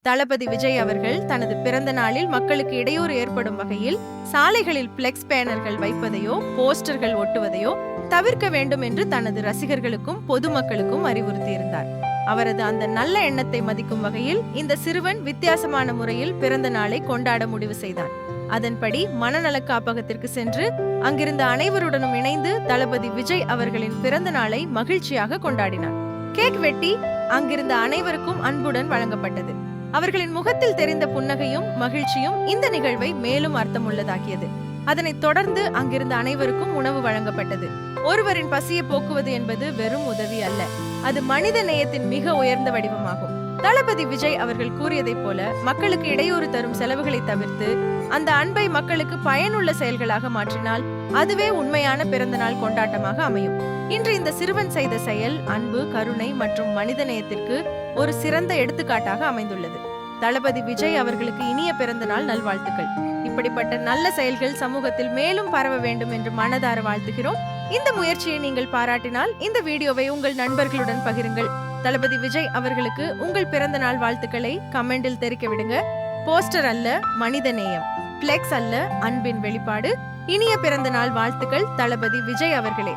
தளபதி விஜய் அவர்கள் தனது பிறந்த நாளில் மக்களுக்கு இடையூறு ஏற்படும் வகையில் சாலைகளில் பிளெக்ஸ் பேனர்கள் வைப்பதையோ போஸ்டர்கள் ஒட்டுவதையோ தவிர்க்க வேண்டும் என்று தனது ரசிகர்களுக்கும் பொதுமக்களுக்கும் அறிவுறுத்தியிருந்தார். அவரது அந்த நல்ல எண்ணத்தை மதிக்கும் வகையில் இந்த சிறுவன் வித்தியாசமான முறையில் பிறந்த நாளை கொண்டாட முடிவு செய்தான். அதன்படி மனநல காப்பகத்திற்கு சென்று அங்கிருந்த அனைவருடனும் இணைந்து தளபதி விஜய் அவர்களின் பிறந்த நாளை மகிழ்ச்சியாக கொண்டாடினார். கேக் வெட்டி அங்கிருந்த அனைவருக்கும் அன்புடன் வழங்கப்பட்டது. அவர்களின் முகத்தில் தெரிந்த புன்னகையும் மகிழ்ச்சியும் இந்த நிகழ்வை மேலும் அர்த்தமுள்ளதாக்கியது. அதனைத் தொடர்ந்து அங்கிருந்த அனைவருக்கும் உணவு வழங்கப்பட்டது. ஒருவரின் பசியை போக்குவது என்பது வெறும் உதவி அல்ல, அது மனித நேயத்தின் மிக உயர்ந்த வடிவமாகும். தளபதி விஜய் அவர்கள் கூறியதைப் போல மக்களுக்கு இடையூறு தரும் செலவுகளை தவிர்த்து அந்த அன்பை மக்களுக்கு பயனுள்ள செயல்களாக மாற்றினால் அதுவே உண்மையான பிறந்தநாள் கொண்டாட்டமாக அமையும். இன்று இந்த சிறுவன் செய்த செயல் அன்பு, கருணை மற்றும் மனித நேயத்திற்கு ஒரு சிறந்த எடுத்துக்காட்டாக அமைந்துள்ளது. தளபதி விஜய் அவர்களுக்கு இனிய பிறந்த நாள் நல்வாழ்த்துக்கள். இப்படிப்பட்ட நல்ல செயல்கள் சமூகத்தில் மேலும் பரவ வேண்டும் என்று மனதார வாழ்த்துகிறோம். இந்த முயற்சியை நீங்கள் பாராட்டினால் இந்த வீடியோவை உங்கள் நண்பர்களுடன் பகிருங்கள். தளபதி விஜய் அவர்களுக்கு உங்கள் பிறந்த நாள் வாழ்த்துக்களை கமெண்டில் தெரிவிக்க விடுங்க. போஸ்டர் அல்ல, மனித நேயம். பிளெக்ஸ் அல்ல, அன்பின் வெளிப்பாடு. இனிய பிறந்த நாள் வாழ்த்துக்கள் தளபதி விஜய் அவர்களே.